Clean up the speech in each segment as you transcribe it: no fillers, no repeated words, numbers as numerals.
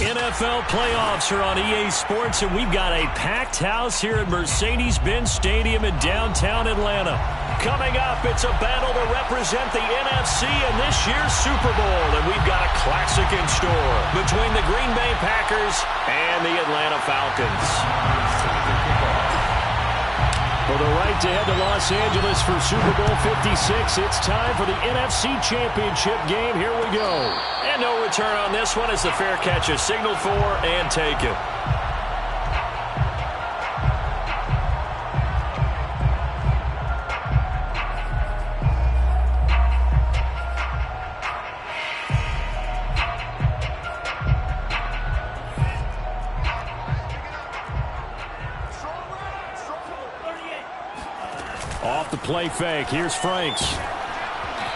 NFL playoffs are on EA Sports, and we've got a packed house here at Mercedes-Benz Stadium in downtown Atlanta. Coming up, it's a battle to represent the NFC in this year's Super Bowl, and we've got a classic in store between the Green Bay Packers and the Atlanta Falcons. For the right to head to Los Angeles for Super Bowl 56, it's time for the NFC Championship game. Here we go. And no return on this one as the fair catch is signaled for and taken. Off the play fake, here's Franks.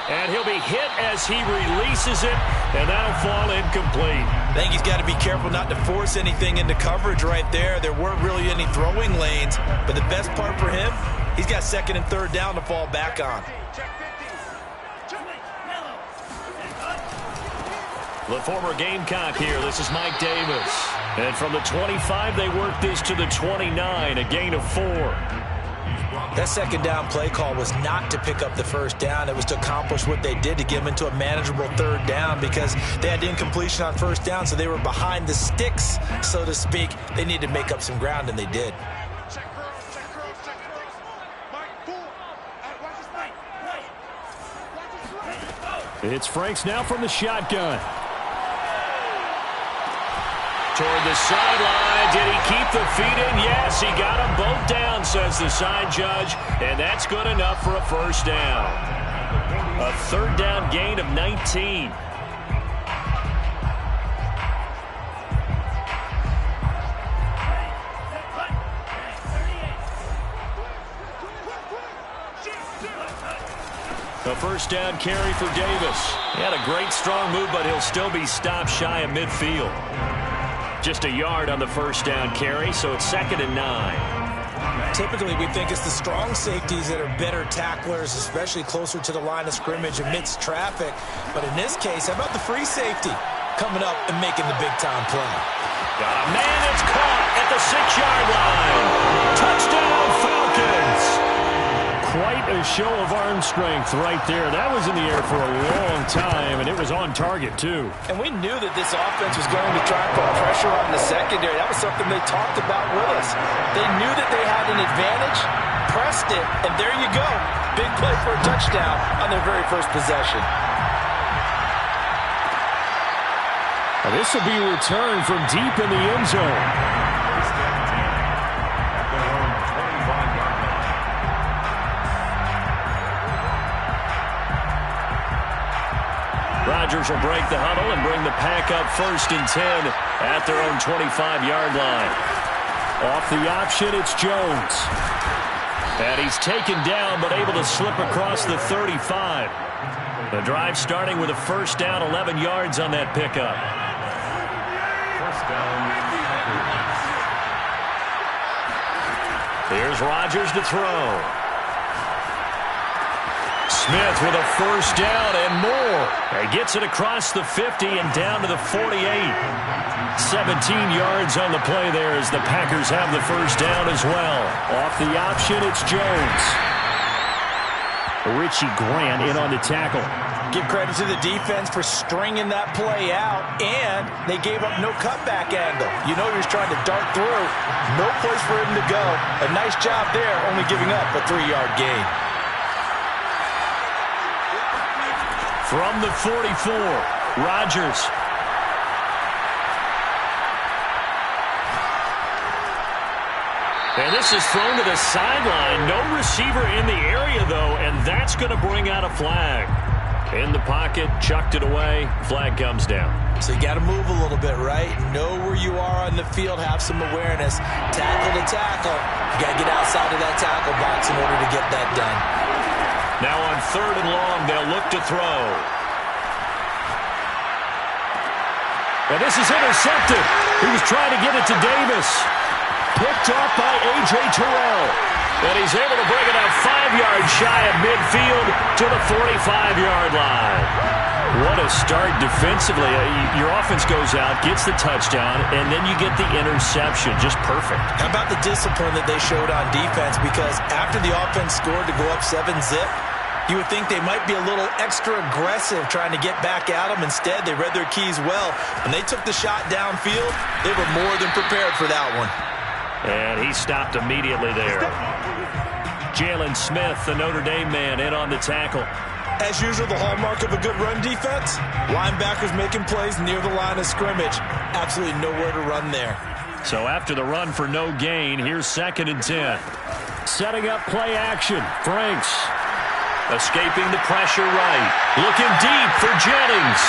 And he'll be hit as he releases it, and that'll fall incomplete. I think he's got to be careful not to force anything into coverage right there. There weren't really any throwing lanes, but the best part for him, he's got second and third down to fall back on. The former Gamecock here, this is Mike Davis. And from the 25, they work this to the 29, a gain of 4. That second down play call was not to pick up the first down. It was to accomplish what they did to get them into a manageable third down because they had incompletion on first down, so they were behind the sticks, so to speak. They needed to make up some ground, and they did. It's Franks now from the shotgun. Toward the sideline. Did he keep the feet in? Yes, he got them both down, says the side judge. And that's good enough for a first down. A third down gain of 19. A first down carry for Davis. He had a great strong move, but he'll still be stopped shy of midfield. Just a yard on the first down carry, so it's 2nd and 9. Typically, we think it's the strong safeties that are better tacklers, especially closer to the line of scrimmage amidst traffic. But in this case, how about the free safety coming up and making the big-time play? Got a man that's caught at the 6-yard line. Touchdown, Falcons. Quite a show of arm strength right there. That was in the air for a long time, and it was on target, too. And we knew that this offense was going to try and put pressure on the secondary. That was something they talked about with us. They knew that they had an advantage, pressed it, and there you go. Big play for a touchdown on their very first possession. Well, this will be returned from deep in the end zone. Rodgers will break the huddle and bring the pack up 1st and 10 at their own 25-yard line. Off the option, it's Jones. And he's taken down but able to slip across the 35. The drive starting with a first down, 11 yards on that pickup. Here's Rodgers to throw. Smith with a first down and more. He gets it across the 50 and down to the 48. 17 yards on the play there as the Packers have the first down as well. Off the option, it's Jones. Richie Grant in on the tackle. Give credit to the defense for stringing that play out, and they gave up no cutback angle. You know he was trying to dart through. No place for him to go. A nice job there, only giving up a 3-yard gain. From the 44, Rodgers. And this is thrown to the sideline. No receiver in the area, though, and that's going to bring out a flag. In the pocket, chucked it away. Flag comes down. So you got to move a little bit, right? Know where you are on the field, have some awareness. Tackle to tackle. You got to get outside of that tackle box in order to get that done. Now on 3rd and long, they'll look to throw. And this is intercepted. He was trying to get it to Davis. Picked off by A.J. Terrell. And he's able to bring it out 5 yards shy of midfield to the 45-yard line. What a start defensively. Your offense goes out, gets the touchdown, and then you get the interception. Just perfect. How about the discipline that they showed on defense? Because after the offense scored to go up 7-zip, you would think they might be a little extra aggressive trying to get back at them. Instead, they read their keys well. When they took the shot downfield, they were more than prepared for that one. And he stopped immediately there. Jalen Smith, the Notre Dame man, in on the tackle. As usual, the hallmark of a good run defense, linebackers making plays near the line of scrimmage. Absolutely nowhere to run there. So after the run for no gain, here's 2nd and 10. Setting up play action. Franks escaping the pressure right. Looking deep for Jennings.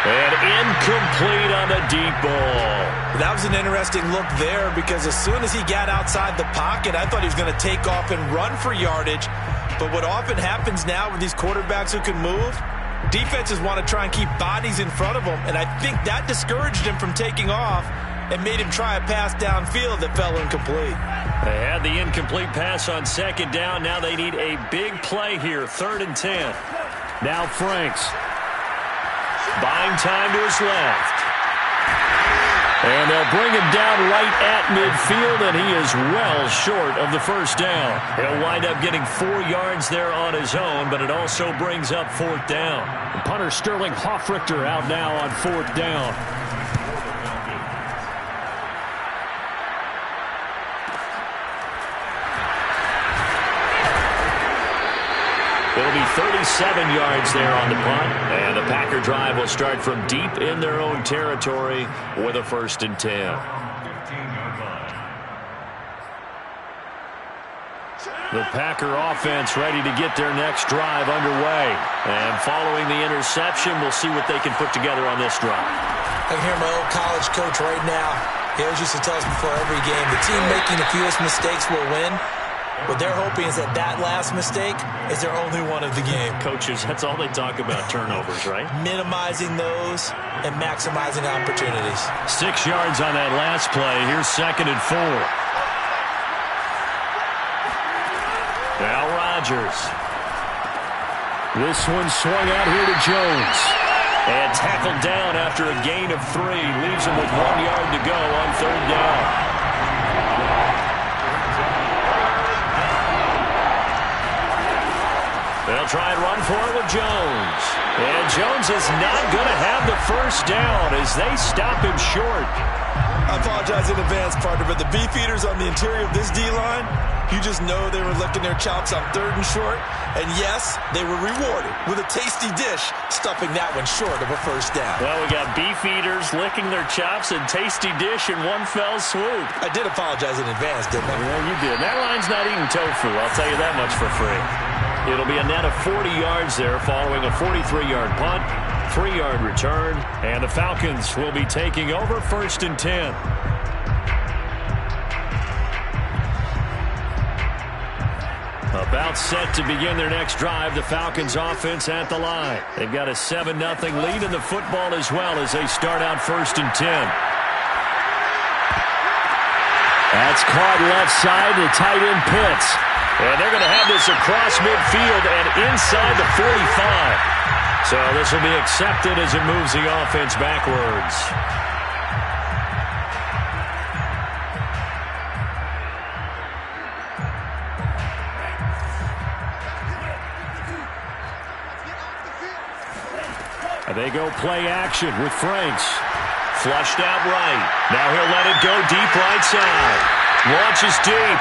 And incomplete on the deep ball. That was an interesting look there because as soon as he got outside the pocket, I thought he was going to take off and run for yardage. But what often happens now with these quarterbacks who can move, defenses want to try and keep bodies in front of them. And I think that discouraged him from taking off and made him try a pass downfield that fell incomplete. They had the incomplete pass on 2nd down. Now they need a big play here, 3rd and 10. Now Franks. Buying time to his left. And they'll bring him down right at midfield, and he is well short of the first down. He'll wind up getting 4 yards there on his own, but it also brings up 4th down. And punter Sterling Hoffrichter out now on 4th down. It'll be 37 yards there on the punt, and the Packer drive will start from deep in their own territory with a 1st and 10. The Packer offense ready to get their next drive underway. And following the interception, we'll see what they can put together on this drive. I can hear my old college coach right now. He always used to tell us before every game, the team making the fewest mistakes will win. What they're hoping is that that last mistake is their only one of the game. Coaches, that's all they talk about, turnovers, right? Minimizing those and maximizing opportunities. 6 yards on that last play. Here's 2nd and 4. Now Rodgers. This one swung out here to Jones. And tackled down after a gain of 3. Leaves him with 1 yard to go on 3rd down. They'll try and run for it with Jones. And Jones is not going to have the first down as they stop him short. I apologize in advance, partner, but the beefeaters on the interior of this D-line, you just know they were licking their chops on 3rd and short. And yes, they were rewarded with a tasty dish, stuffing that one short of a first down. Well, we got beefeaters licking their chops and tasty dish in one fell swoop. I did apologize in advance, didn't I? Well, you did. That line's not eating tofu, I'll tell you that much for free. It'll be a net of 40 yards there following a 43-yard punt, 3-yard return, and the Falcons will be taking over 1st and 10. About set to begin their next drive, the Falcons offense at the line. They've got a 7-0 lead in the football as well as they start out 1st and 10. That's caught left side to tight end Pitts. And they're going to have this across midfield and inside the 45. So this will be accepted as it moves the offense backwards. They go play action with Franks. Flushed out right. Now he'll let it go deep right side. Launches deep.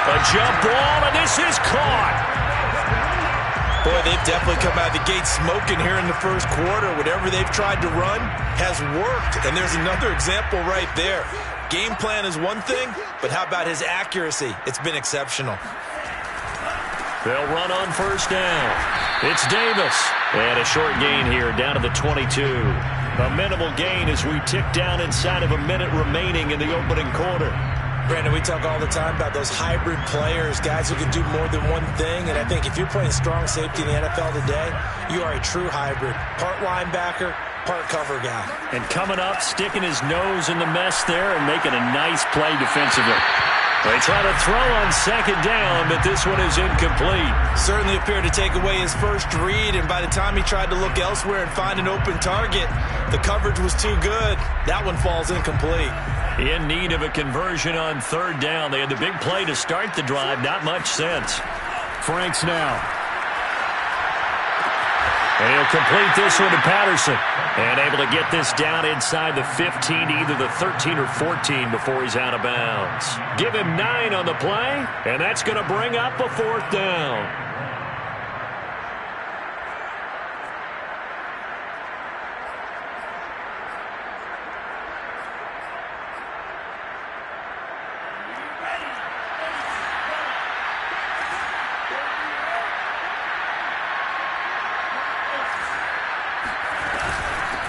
A jump ball, and this is caught. Boy, they've definitely come out of the gate smoking here in the first quarter. Whatever they've tried to run has worked. And there's another example right there. Game plan is one thing, but how about his accuracy? It's been exceptional. They'll run on first down. It's Davis. And a short gain here down to the 22. A minimal gain as we tick down inside of a minute remaining in the opening quarter. Brandon, we talk all the time about those hybrid players, guys who can do more than one thing. And I think if you're playing strong safety in the NFL today, you are a true hybrid. Part linebacker, part cover guy. And coming up, sticking his nose in the mess there and making a nice play defensively. They try to throw on second down, but this one is incomplete. Certainly appeared to take away his first read, and by the time he tried to look elsewhere and find an open target, the coverage was too good. That one falls incomplete. In need of a conversion on third down. They had the big play to start the drive. Not much sense. Franks now. And he'll complete this one to Patterson. And able to get this down inside the 15, either the 13 or 14 before he's out of bounds. Give him 9 on the play, and that's going to bring up a fourth down.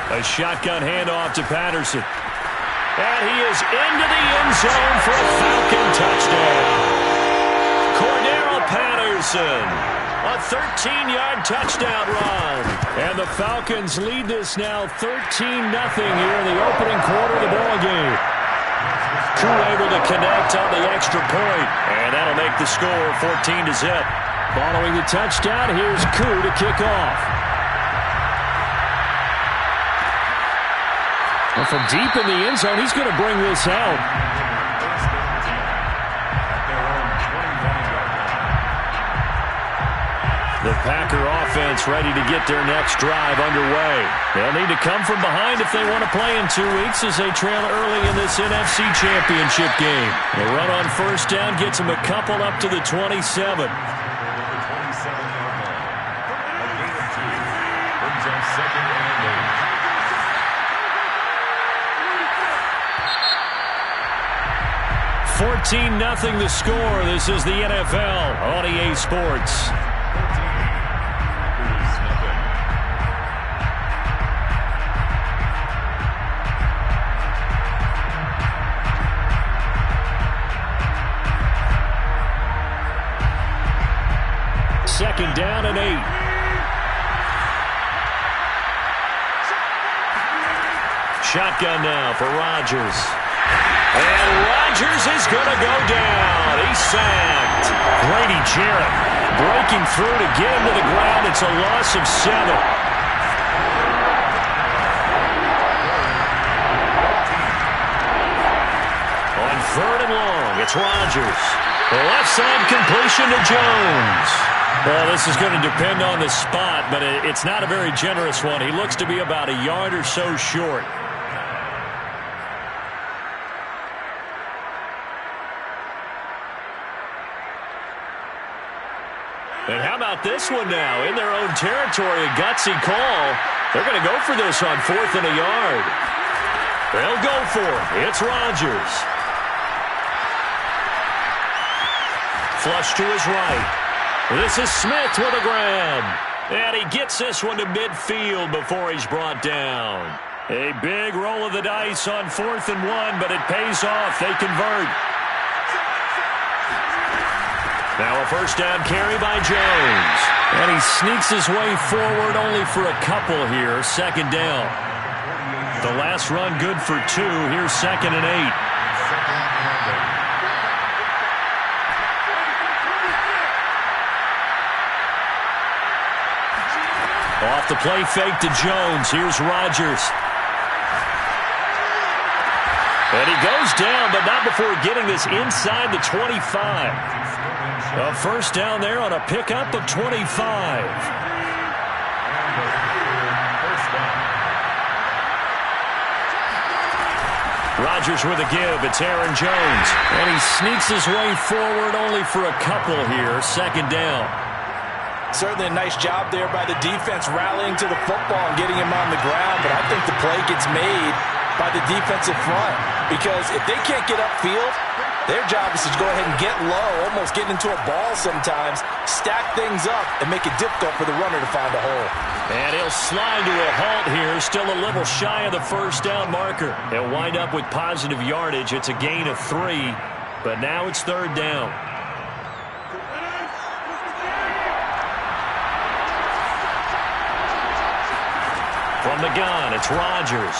A shotgun handoff to Patterson. And he is into the end zone for a Falcon touchdown. Cordero Patterson, a 13-yard touchdown run. And the Falcons lead this now 13-0 here in the opening quarter of the ballgame. Koo able to connect on the extra point. And that'll make the score 14-0. Following the touchdown, here's Koo to kick off. And from deep in the end zone, he's going to bring this out. The Packer offense ready to get their next drive underway. They'll need to come from behind if they want to play in 2 weeks as they trail early in this NFC Championship game. The run on first down gets them a couple up to the 27. Second and 8. 14-0 the score. This is the NFL on EA Sports. Second down and 8. Shotgun now for Rodgers. And Rodgers is going to go down. He's sacked. Grady Jarrett breaking through to get him to the ground. It's a loss of 7. On third and long, it's Rodgers. The left side completion to Jones. Well, this is going to depend on the spot, but it's not a very generous one. He looks to be about a yard or so short. And how about this one now? In their own territory, a gutsy call. They're going to go for this on 4th and a yard. They'll go for it. It's Rodgers. Flush to his right. This is Smith with a grab. And he gets this one to midfield before he's brought down. A big roll of the dice on 4th and 1, but it pays off. They convert. Now a first down carry by Jones. And he sneaks his way forward only for a couple here. Second down. The last run good for 2. Here's 2nd and 8. Off the play fake to Jones. Here's Rodgers. And he goes down, but not before getting this inside the 25. A first down there on a pickup of 25. Rodgers with a give. It's Aaron Jones. And he sneaks his way forward only for a couple here. Second down. Certainly a nice job there by the defense rallying to the football and getting him on the ground, but I think the play gets made by the defensive front because if they can't get upfield, their job is to go ahead and get low, almost get into a ball sometimes, stack things up, and make it difficult for the runner to find a hole. And he'll slide to a halt here, still a little shy of the first down marker. He'll wind up with positive yardage. It's a gain of 3, but now it's third down. From the gun, it's Rodgers.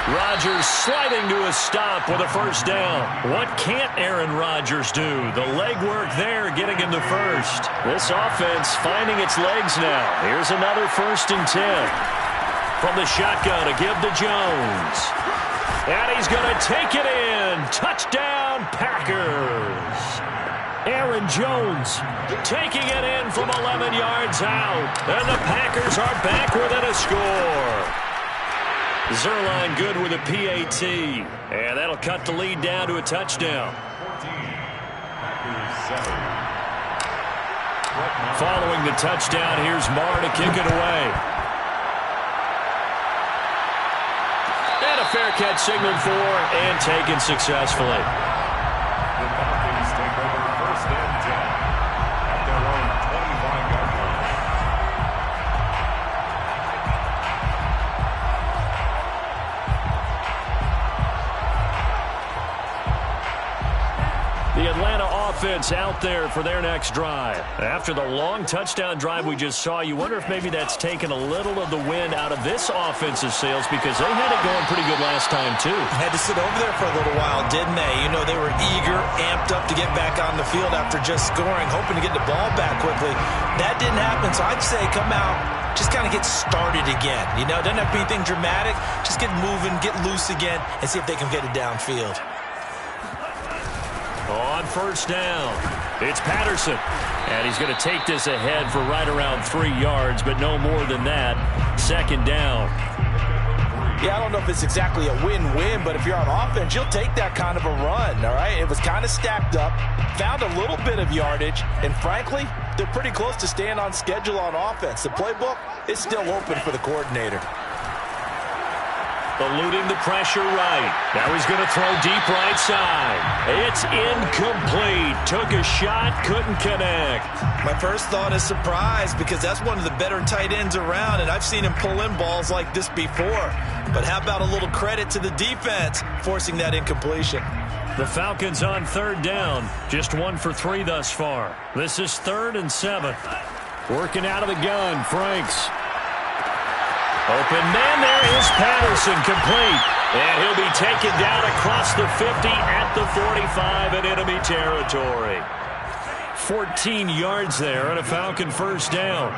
Rodgers sliding to a stop with a first down. What can't Aaron Rodgers do? The legwork there getting him to first. This offense finding its legs now. Here's another 1st and 10. From the shotgun to give to Jones. And he's going to take it in. Touchdown, Packers. Aaron Jones taking it in from 11 yards out. And the Packers are back within a score. Zuerlein good with a PAT. And that'll cut the lead down to a touchdown. Following the touchdown, here's Marr to kick it away. And a fair catch signaled for and taken successfully. The Falcons take over 1st and 10 at their own 25-yard line. The Atlanta offense out there for their next drive. After the long touchdown drive we just saw, you wonder if maybe that's taken a little of the wind out of this offense's sails because they had it going pretty good last time, too. Had to sit over there for a little while, didn't they? You know, they were eager, amped up to get back on the field after just scoring, hoping to get the ball back quickly. That didn't happen, so I'd say come out, just kind of get started again. You know, doesn't have to be anything dramatic. Just get moving, get loose again, and see if they can get it downfield. On 1st down, it's Patterson. And he's going to take this ahead for right around 3 yards, but no more than that. 2nd down. Yeah, I don't know if it's exactly a win-win, but if you're on offense, you'll take that kind of a run, all right? It was kind of stacked up, found a little bit of yardage, and frankly, they're pretty close to staying on schedule on offense. The playbook is still open for the coordinator. Eluding the pressure right. Now he's going to throw deep right side. It's incomplete. Took a shot, couldn't connect. My first thought is surprise because that's one of the better tight ends around, and I've seen him pull in balls like this before. But how about a little credit to the defense forcing that incompletion? The Falcons on 3rd down. Just 1 for 3 thus far. This is 3rd and 7. Working out of the gun, Franks. Open man, there is Patterson, complete. And he'll be taken down across the 50 at the 45 in enemy territory. 14 yards there and a Falcon 1st down.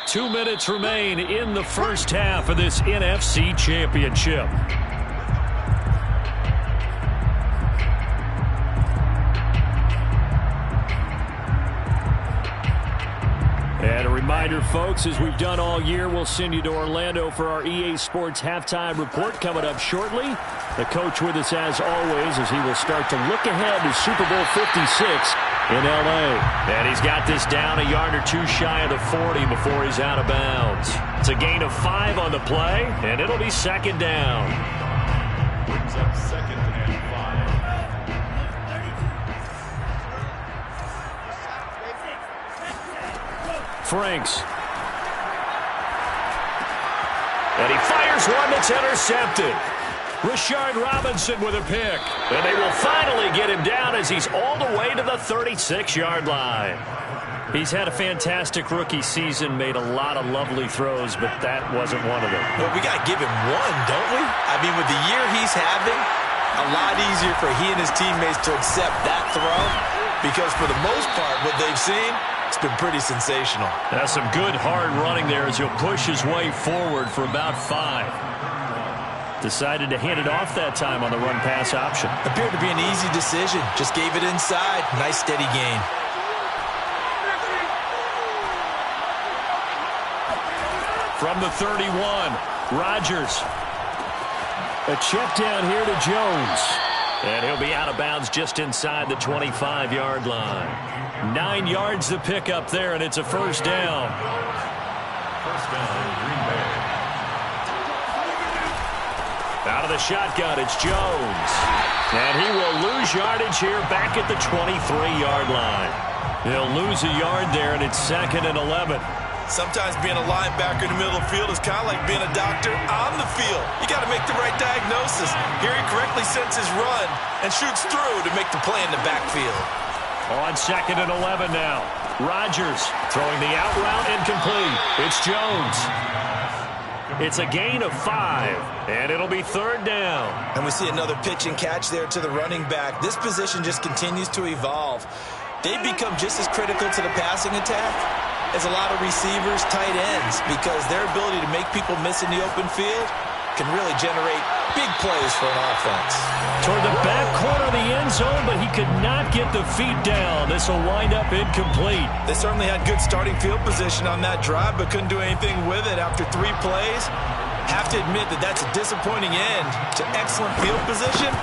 Two minutes remain in the first half of this NFC Championship. And a reminder, folks, as we've done all year, we'll send you to Orlando for our EA Sports Halftime Report coming up shortly. The coach with us as always as he will start to look ahead to Super Bowl 56 in L.A. And he's got this down a yard or two shy of the 40 before he's out of bounds. It's a gain of 5 on the play, and it'll be 2nd down. Brings up 2nd and 5. Franks. And he fires one that's intercepted. Rashard Robinson with a pick. And they will finally get him down as he's all the way to the 36-yard line. He's had a fantastic rookie season, made a lot of lovely throws, but that wasn't one of them. Well, we got to give him one, don't we? I mean, with the year he's having, a lot easier for he and his teammates to accept that throw because for the most part, what they've seen, it's been pretty sensational. That's some good hard running there as he'll push his way forward for about 5. Decided to hand it off that time on the run-pass option. Appeared to be an easy decision. Just gave it inside. Nice steady gain. From the 31, Rodgers. A check down here to Jones. And he'll be out of bounds just inside the 25-yard line. 9 yards to pick up there, and it's a 1st down. First down, Green Bay. Out of the shotgun, it's Jones. And he will lose yardage here back at the 23-yard line. He'll lose a yard there, and it's 2nd and 11. Sometimes being a linebacker in the middle of the field is kind of like being a doctor on the field. You got to make the right diagnosis. Here he correctly sets his run and shoots through to make the play in the backfield. On 2nd and 11 now. Rodgers throwing the out route incomplete. It's Jones. It's a gain of 5, and it'll be 3rd down. And we see another pitch and catch there to the running back. This position just continues to evolve. They've become just as critical to the passing attack as a lot of receivers, tight ends, because their ability to make people miss in the open field can really generate big plays for an offense. Toward the back corner of the end zone, but he could not get the feet down. This will wind up incomplete. They certainly had good starting field position on that drive, but couldn't do anything with it after 3 plays. Have to admit that that's a disappointing end to excellent field position.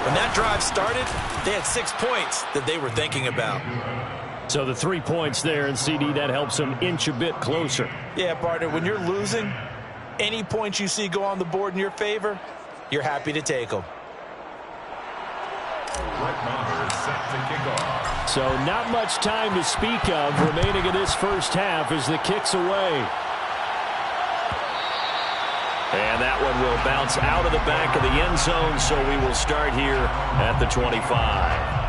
When that drive started, they had 6 points that they were thinking about. So the 3 points there, and CD, that helps them inch a bit closer. Yeah, partner, when you're losing, any points you see go on the board in your favor, you're happy to take them. So not much time to speak of remaining in this first half as the kick's away. And that one will bounce out of the back of the end zone, so we will start here at the 25.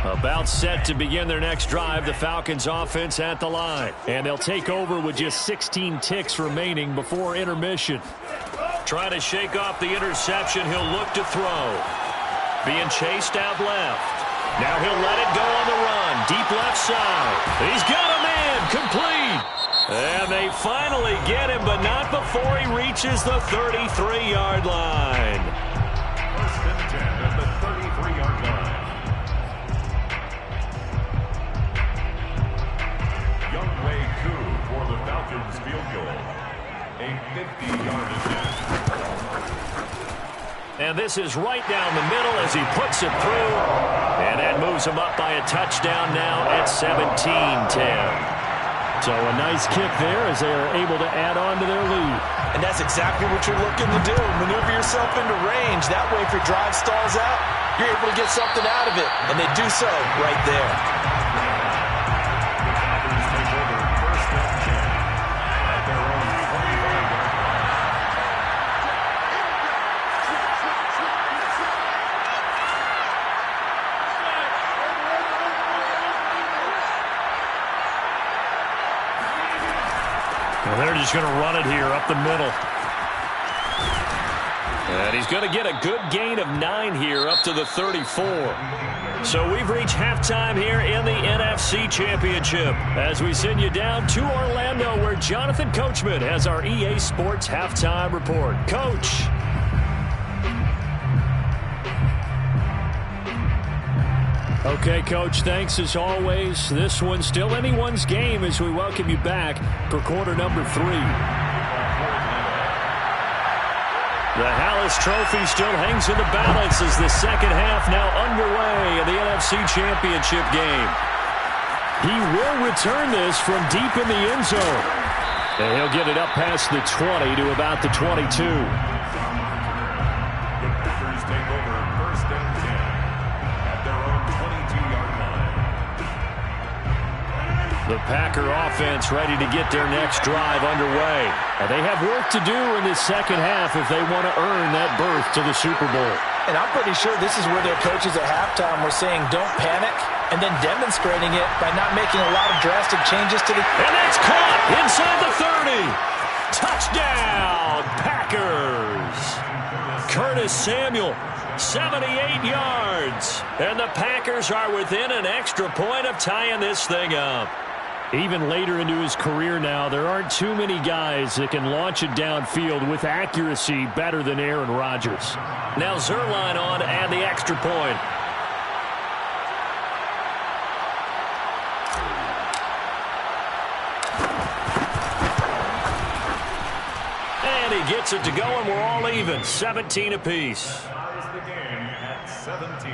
About set to begin their next drive, the Falcons offense at the line. And they'll take over with just 16 ticks remaining before intermission. Trying to shake off the interception, he'll look to throw. Being chased out left. Now he'll let it go on the run. Deep left side. He's got a man. Complete. And they finally get him, but not before he reaches the 33-yard line. First and 10 at the 33-yard line. Younghoe Koo for the Falcons field goal. A 50-yard attempt. And this is right down the middle as he puts it through. And that moves him up by a touchdown now at 17-10. So a nice kick there as they are able to add on to their lead. And that's exactly what you're looking to do. Maneuver yourself into range. That way, if your drive stalls out, you're able to get something out of it. And they do so right there. Well, they're just going to run it here up the middle. And he's going to get a good gain of 9 here up to the 34. So we've reached halftime here in the NFC Championship as we send you down to Orlando where Jonathan Coachman has our EA Sports Halftime Report. Coach. Okay, Coach, thanks as always. This one's still anyone's game as we welcome you back for quarter number 3. The Hallis Trophy still hangs in the balance as the second half now underway in the NFC Championship game. He will return this from deep in the end zone. And he'll get it up past the 20 to about the 22. The Packer offense ready to get their next drive underway. And they have work to do in this second half if they want to earn that berth to the Super Bowl. And I'm pretty sure this is where their coaches at halftime were saying don't panic and then demonstrating it by not making a lot of drastic changes to the... And that's caught inside the 30. Touchdown, Packers. Curtis Samuel, 78 yards. And the Packers are within an extra point of tying this thing up. Even later into his career now, there aren't too many guys that can launch it downfield with accuracy better than Aaron Rodgers. Now Zuerlein on to add the extra point. And he gets it to go, and we're all even, 17 apiece. Ties the game at 17.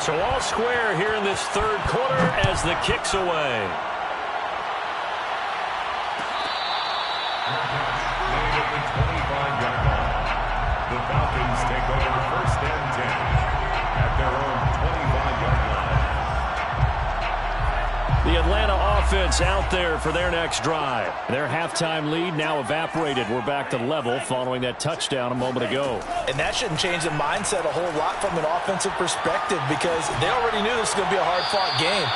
So all square here in this third quarter as the kick's away. The Falcons take over first and 10 at their own 25-yard line. offense out there for their next drive. Their halftime lead now evaporated. We're back to level following that touchdown a moment ago. And that shouldn't change the mindset a whole lot from an offensive perspective because they already knew this was going to be a hard-fought game.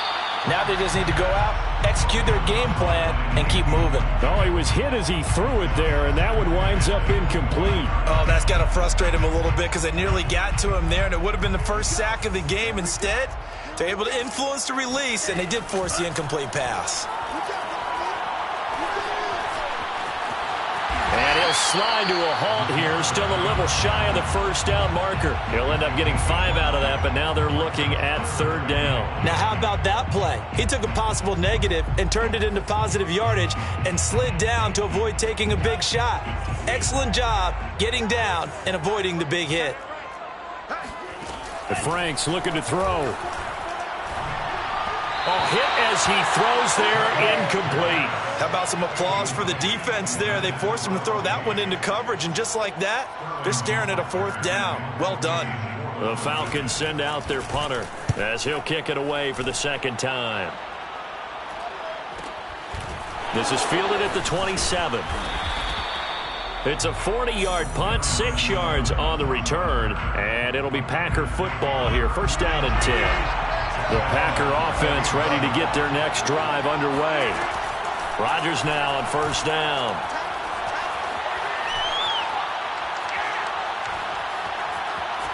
Now they just need to go out, execute their game plan, and keep moving. Oh, he was hit as he threw it there, and that one winds up incomplete. Oh, that's got to frustrate him a little bit because they nearly got to him there, and it would have been the first sack of the game. Instead, they're able to influence the release, and they did force the incomplete pass. And he'll slide to a halt here, still a little shy of the first down marker. He'll end up getting 5 out of that, but now they're looking at 3rd down. Now, how about that play? He took a possible negative and turned it into positive yardage and slid down to avoid taking a big shot. Excellent job getting down and avoiding the big hit. Franks looking to throw. Oh, hit as he throws there, incomplete. How about some applause for the defense there? They forced him to throw that one into coverage, and just like that, they're staring at a 4th down. Well done. The Falcons send out their punter as he'll kick it away for the 2nd time. This is fielded at the 27. It's a 40-yard punt, 6 yards on the return, and it'll be Packer football here. 1st down and 10. The Packer offense ready to get their next drive underway. Rodgers now on 1st down.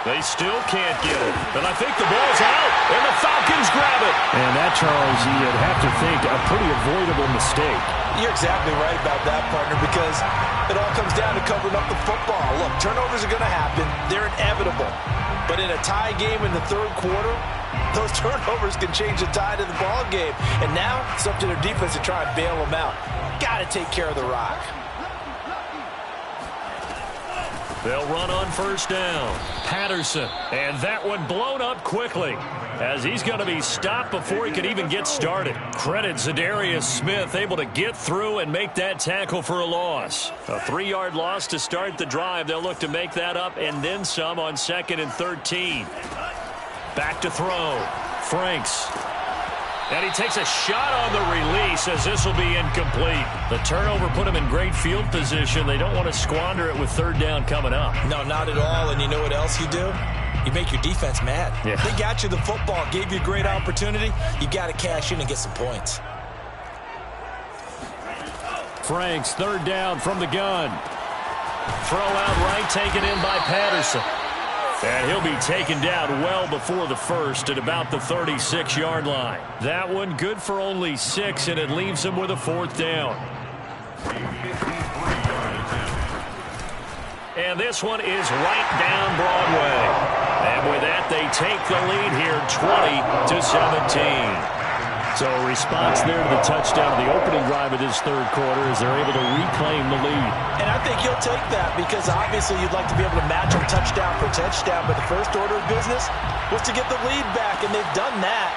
They still can't get it. And I think the ball's out, and the Falcons grab it. And that, Charles, you'd have to think a pretty avoidable mistake. You're exactly right about that, partner, because it all comes down to covering up the football. Look, turnovers are going to happen. They're inevitable. But in a tie game in the 3rd quarter, those turnovers can change the tide of the ball game. And now it's up to their defense to try and bail them out. Got to take care of the rock. They'll run on 1st down. Patterson, and that one blown up quickly as he's going to be stopped before he can even get started. Credit Zadarius Smith, able to get through and make that tackle for a loss. A 3-yard loss to start the drive. They'll look to make that up and then some on 2nd and 13. Back to throw. Franks. And he takes a shot on the release as this will be incomplete. The turnover put him in great field position. They don't want to squander it with 3rd down coming up. No, not at all. And you know what else you do? You make your defense mad. Yeah. They got you the football, gave you a great opportunity. You got to cash in and get some points. Franks, 3rd down from the gun. Throw out right, taken in by Patterson. And he'll be taken down well before the 1st at about the 36-yard line. That one good for only 6, and it leaves him with a 4th down. And this one is right down Broadway. And with that, they take the lead here 20-17. So a response there to the touchdown, the opening drive of this 3rd quarter, as they're able to reclaim the lead. And I think he'll take that because obviously you'd like to be able to match him touchdown for touchdown, but the first order of business was to get the lead back, and they've done that.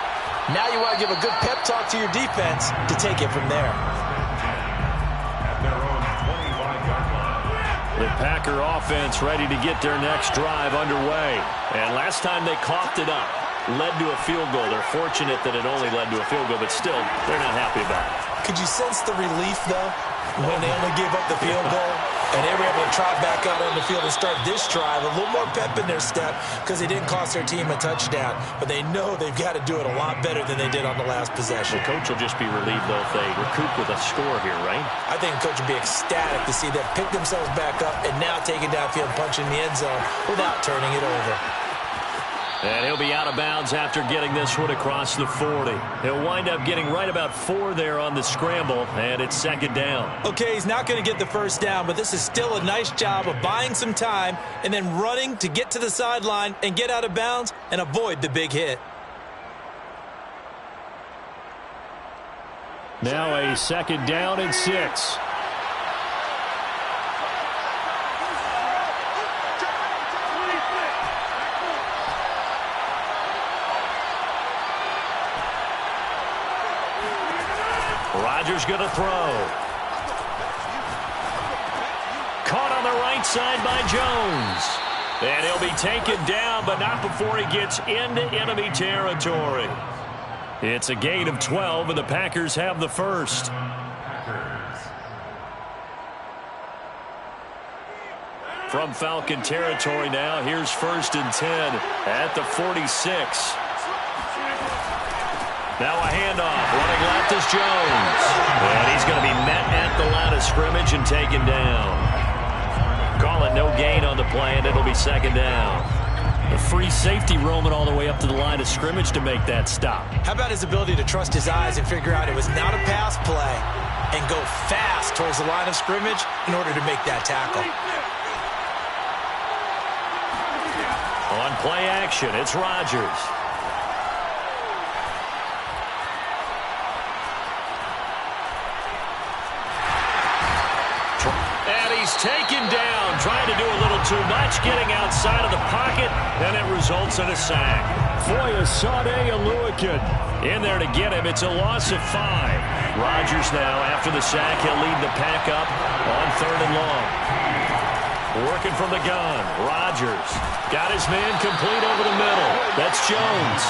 Now you want to give a good pep talk to your defense to take it from there. At their own 25-yard line. The Packer offense ready to get their next drive underway. And last time they coughed it up, led to a field goal. They're fortunate that it only led to a field goal, but still, they're not happy about it. Could you sense the relief, though, when they only gave up the field goal and they were able to trot back out on the field and start this drive? A little more pep in their step because they didn't cost their team a touchdown, but they know they've got to do it a lot better than they did on the last possession. The coach will just be relieved, though, if they recoup with a score here, right? I think the coach will be ecstatic to see them pick themselves back up and now take it downfield, punching the end zone without turning it over. And he'll be out of bounds after getting this one across the 40. He'll wind up getting right about 4 there on the scramble, and it's 2nd down. Okay, he's not going to get the 1st down, but this is still a nice job of buying some time and then running to get to the sideline and get out of bounds and avoid the big hit. Now a 2nd down and 6. Rodgers going to throw. Caught on the right side by Jones. And he'll be taken down, but not before he gets into enemy territory. It's a gain of 12, and the Packers have the first. From Falcon territory now, here's 1st and 10 at the 46. Now a handoff. Running left is Jones. And he's going to be met at the line of scrimmage and taken down. Call it no gain on the play, and it'll be 2nd down. The free safety roaming all the way up to the line of scrimmage to make that stop. How about his ability to trust his eyes and figure out it was not a pass play and go fast towards the line of scrimmage in order to make that tackle. On play action, it's Rodgers. And he's taken down, trying to do a little too much, getting outside of the pocket, and it results in a sack. Foyesade Oluokun in there to get him. It's a loss of 5. Rodgers now, after the sack, he'll lead the pack up on 3rd and long. Working from the gun. Rodgers got his man complete over the middle. That's Jones.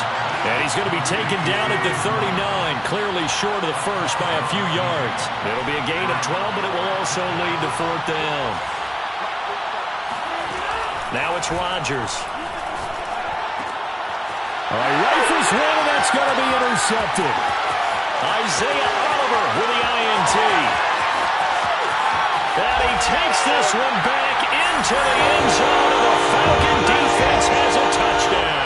And he's going to be taken down at the 39, clearly short of the first by a few yards. It'll be a gain of 12, but it will also lead to 4th down. Now it's Rodgers. Rifles one, and that's going to be intercepted. Isaiah Oliver with the INT. And he takes this one back into the end zone, and the Falcon defense has a touchdown.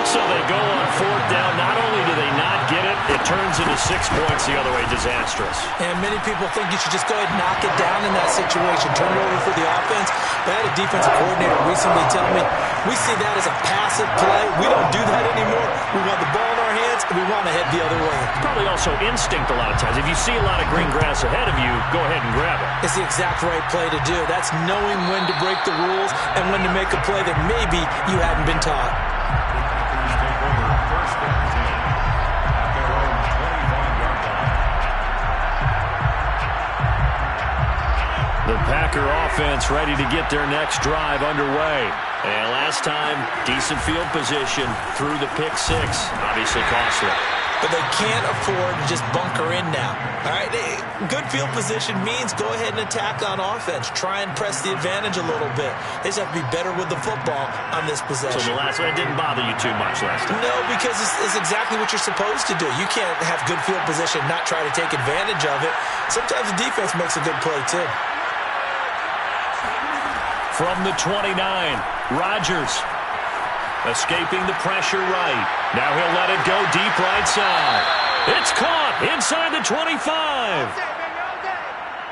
So they go on 4th down. Not only do they not get it, it turns into 6 points the other way. Disastrous. And many people think you should just go ahead and knock it down in that situation. Turn it over for the offense. But I had a defensive coordinator recently tell me, we see that as a passive play. We don't do that anymore. We want the ball in our hands, and we want to head the other way. Probably also instinct a lot of times. If you see a lot of green grass ahead of you, go ahead and grab it. It's the exact right play to do. That's knowing when to break the rules and when to make a play that maybe you hadn't been taught. The Packer offense ready to get their next drive underway. And last time, decent field position through the pick 6. Obviously costly. But they can't afford to just bunker in now. All right, good field position means go ahead and attack on offense. Try and press the advantage a little bit. They just have to be better with the football on this possession. So the last one didn't bother you too much last time? No, because it's exactly what you're supposed to do. You can't have good field position and not try to take advantage of it. Sometimes the defense makes a good play, too. From the 29, Rodgers escaping the pressure right. Now he'll let it go deep right side. It's caught inside the 25.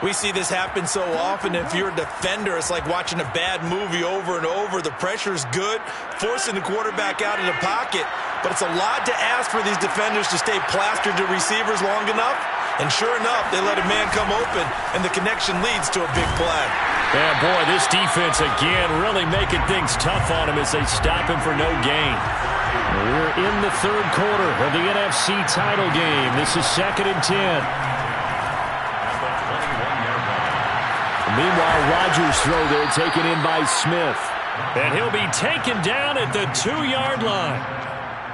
We see this happen so often. If you're a defender, it's like watching a bad movie over and over. The pressure's good, forcing the quarterback out of the pocket. But it's a lot to ask for these defenders to stay plastered to receivers long enough. And sure enough, they let a man come open, and the connection leads to a big play. Yeah, boy, this defense again really making things tough on him as they stop him for no gain. We're in the 3rd quarter of the NFC title game. This is 2nd and 10. Meanwhile, Rodgers' throw there taken in by Smith. And he'll be taken down at the 2-yard line.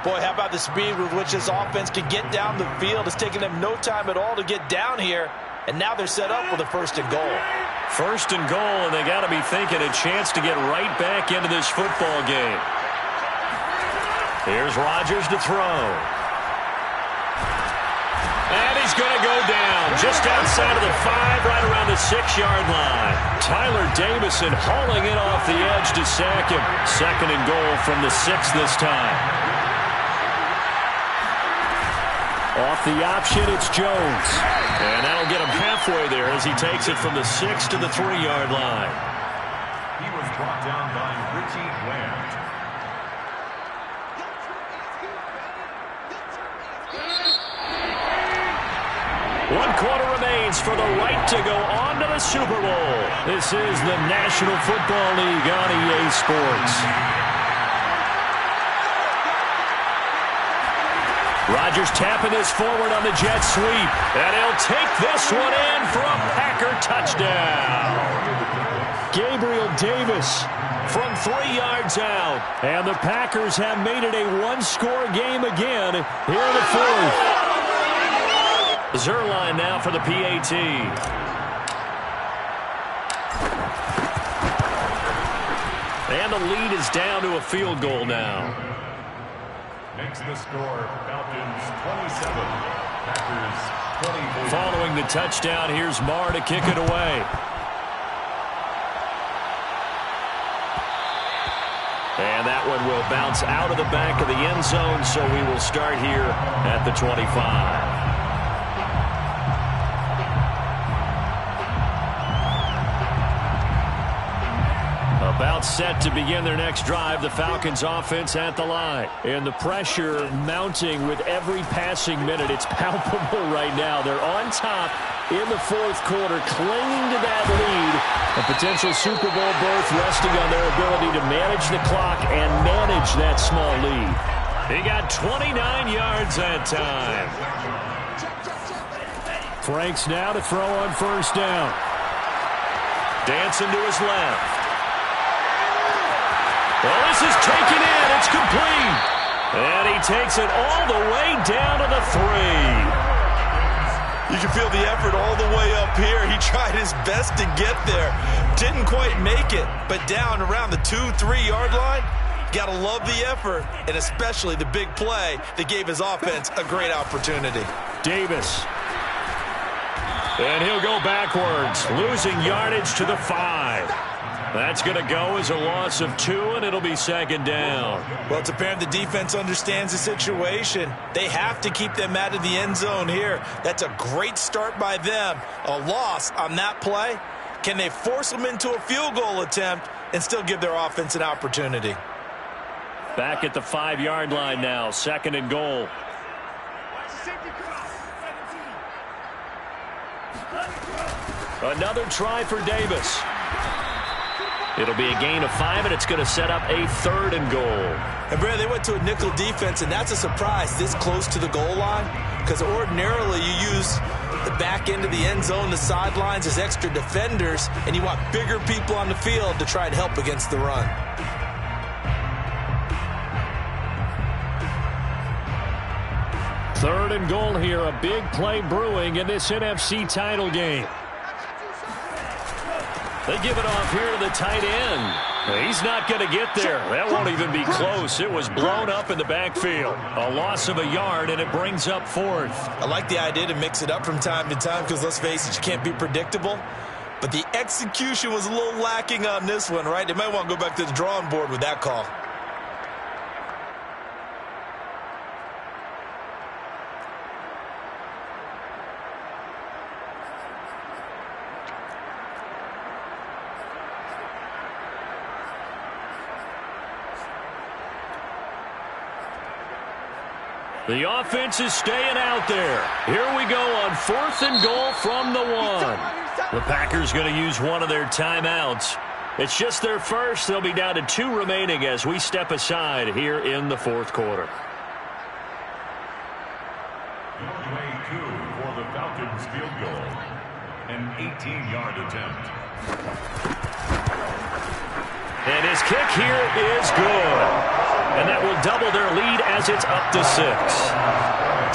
Boy, how about the speed with which this offense can get down the field? It's taken them no time at all to get down here. And now they're set up with a 1st and goal. 1st and goal, and they got to be thinking a chance to get right back into this football game. Here's Rodgers to throw. And he's going to go down just outside of the 5, right around the 6-yard line. Tyler Davison hauling it off the edge to sack him. 2nd and goal from the 6 this time. Off the option, it's Jones. And that'll get him halfway there as he takes it from the 6 to the 3-yard line. He was brought down by Richie Grant. One quarter remains for the right to go on to the Super Bowl. This is the National Football League on EA Sports. Rodgers tapping this forward on the jet sweep. And he'll take this one in for a Packer touchdown. Gabriel Davis from 3 yards out. And the Packers have made it a one-score game again here in the fourth. Zuerlein now for the PAT. And the lead is down to a field goal now. Makes the score Falcons 27, Packers 24. Following the touchdown, here's Maher to kick it away. And that one will bounce out of the back of the end zone, so we will start here at the 25. About set to begin their next drive, the Falcons offense at the line. And the pressure mounting with every passing minute. It's palpable right now. They're on top in the fourth quarter, clinging to that lead. A potential Super Bowl berth resting on their ability to manage the clock and manage that small lead. He got 29 yards that time. Franks now to throw on first down. Dancing to his left. Well, this is taken in. It's complete. And he takes it all the way down to the 3. You can feel the effort all the way up here. He tried his best to get there. Didn't quite make it, but down around the 2-3 yard line. Got to love the effort, and especially the big play that gave his offense a great opportunity. Davis. And he'll go backwards, losing yardage to the 5. That's going to go as a loss of 2, and it'll be second down. Well, it's apparent the defense understands the situation. They have to keep them out of the end zone here. That's a great start by them. A loss on that play. Can they force them into a field goal attempt and still give their offense an opportunity? Back at the 5-yard line now, second and goal. Another try for Davis. It'll be a gain of 5, and it's going to set up a third and goal. And, Brad, they went to a nickel defense, and that's a surprise this close to the goal line, because ordinarily you use the back end of the end zone, the sidelines as extra defenders, and you want bigger people on the field to try and help against the run. Third and goal here, a big play brewing in this NFC title game. They give it off here to the tight end. He's not going to get there. That won't even be close. It was blown up in the backfield. A loss of a yard, and it brings up fourth. I like the idea to mix it up from time to time because, let's face it, you can't be predictable. But the execution was a little lacking on this one, right? They might want to go back to the drawing board with that call. The offense is staying out there. Here we go on fourth and goal from the 1. The Packers going to use one of their timeouts. It's just their first. They'll be down to 2 remaining as we step aside here in the fourth quarter. Way 2 for the Falcons field goal. An 18-yard attempt. And his kick here is good. And that will double their lead as it's up to 6.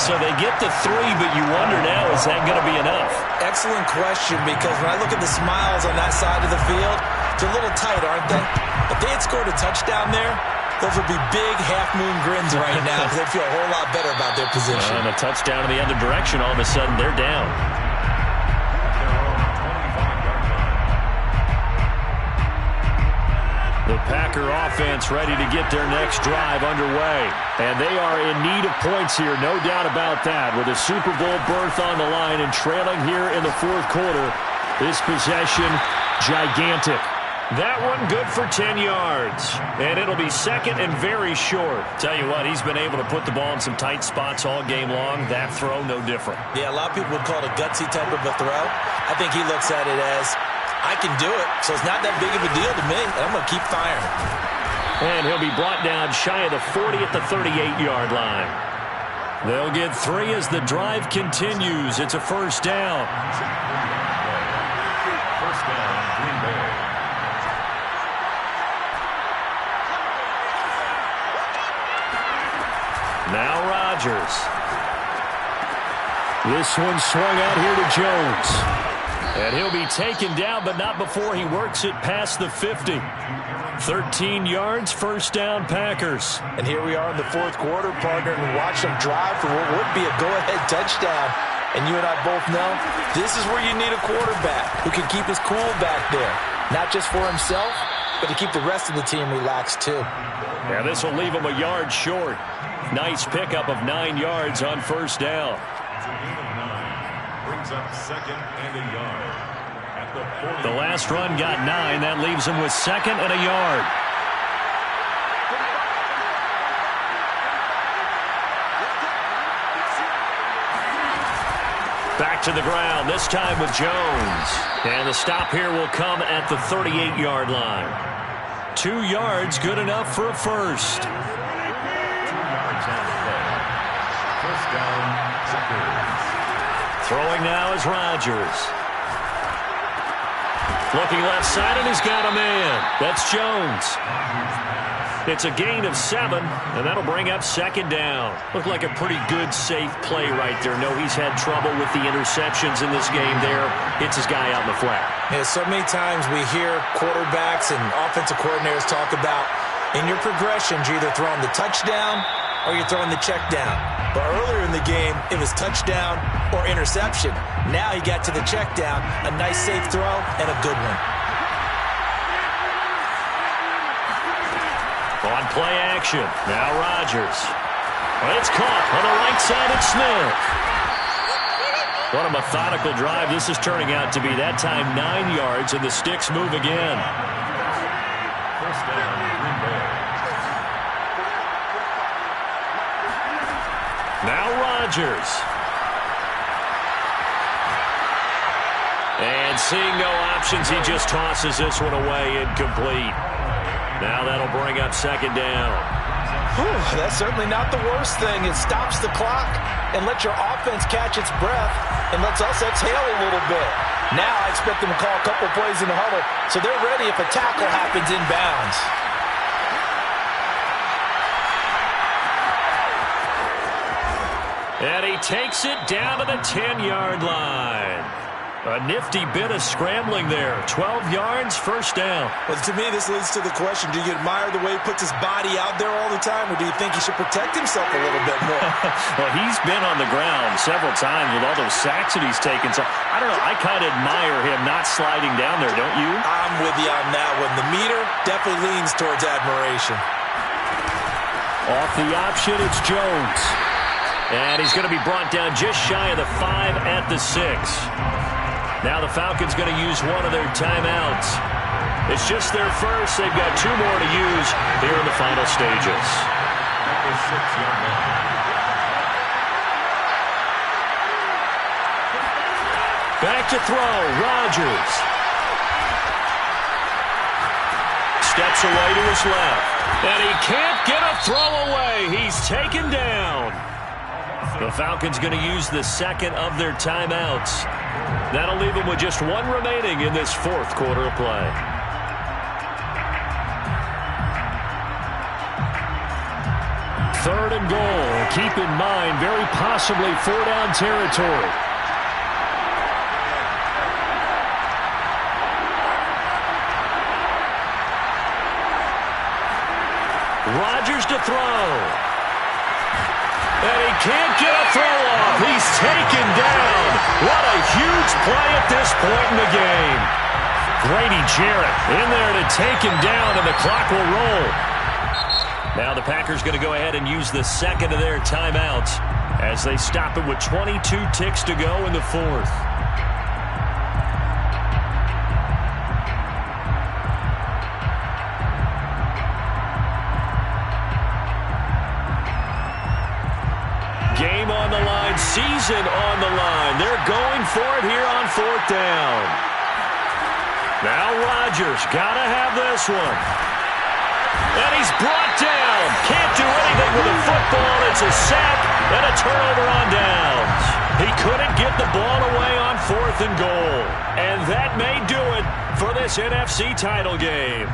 So they get the 3, but you wonder now, is that going to be enough? Excellent question, because when I look at the smiles on that side of the field, they're a little tight, aren't they? If they had scored a touchdown there, those would be big half-moon grins right now because they feel a whole lot better about their position. And a touchdown in the other direction, all of a sudden they're down. The Packer offense ready to get their next drive underway. And they are in need of points here, no doubt about that. With a Super Bowl berth on the line and trailing here in the fourth quarter, this possession gigantic. That one good for 10 yards. And it'll be second and very short. Tell you what, he's been able to put the ball in some tight spots all game long. That throw, no different. Yeah, a lot of people would call it a gutsy type of a throw. I think he looks at it as, I can do it, so it's not that big of a deal to me, and I'm going to keep firing. And he'll be brought down shy of the 40 at the 38-yard line. They'll get 3 as the drive continues. It's a first down. First down, Green Bay. Now Rodgers. This one swung out here to Jones. And he'll be taken down, but not before he works it past the 50. 13 yards, first down, Packers. And here we are in the fourth quarter, partner, and watch them drive for what would be a go-ahead touchdown. And you and I both know this is where you need a quarterback who can keep his cool back there. Not just for himself, but to keep the rest of the team relaxed too. Yeah, this will leave him a yard short. Nice pickup of 9 yards on first down. Brings up second and a yard. At the last run got 9. That leaves him with second and a yard. Back to the ground, this time with Jones. And the stop here will come at the 38-yard line. 2 yards, good enough for a first. 2 yards on the play. First down, Packers. Throwing now is Rodgers. Looking left side, and he's got a man. That's Jones. It's a gain of 7, and that'll bring up second down. Looked like a pretty good, safe play right there. No, he's had trouble with the interceptions in this game there. Hits his guy out in the flat. Yeah, so many times we hear quarterbacks and offensive coordinators talk about in your progressions, you're either throwing the touchdown or you're throwing the check down. But earlier in the game, it was touchdown or interception. Now he got to the check down, a nice safe throw, and a good one. On play action, now Rodgers. Well, it's caught on the right side of Smith. What a methodical drive this is turning out to be. That time 9 yards, and the sticks move again. First down, Green Bay. Now Rodgers. And seeing no options, he just tosses this one away, incomplete. Now that'll bring up second down. Whew, that's certainly not the worst thing. It stops the clock and lets your offense catch its breath and lets us exhale a little bit. Now I expect them to call a couple plays in the huddle so they're ready if a tackle happens inbounds. And he takes it down to the 10-yard line. A nifty bit of scrambling there. 12 yards, first down. Well, to me, this leads to the question, do you admire the way he puts his body out there all the time, or do you think he should protect himself a little bit more? Well, he's been on the ground several times with all those sacks that he's taken. So, I don't know, I kind of admire him not sliding down there, don't you? I'm with you on that one. The meter definitely leans towards admiration. Off the option, it's Jones. And he's going to be brought down just shy of the 5 at the 6. Now the Falcons going to use one of their timeouts. It's just their first. They've got 2 more to use here in the final stages. Back to throw. Rodgers. Steps away to his left. And he can't get a throw away. He's taken down. The Falcons going to use the second of their timeouts. That'll leave them with just 1 remaining in this fourth quarter of play. Third and goal. Keep in mind, very possibly 4-down territory. Rodgers to throw. And he can't get a throw off. He's taken down. What a huge play at this point in the game. Grady Jarrett in there to take him down, and the clock will roll. Now the Packers going to go ahead and use the second of their timeouts as they stop it with 22 ticks to go in the fourth. Game on the line, season on the line. They're going for it here on 4th down. Now Rodgers, gotta have this one. And he's brought down. Can't do anything with the football. It's a sack and a turnover on downs. He couldn't get the ball away on 4th and goal. And that may do it for this NFC title game.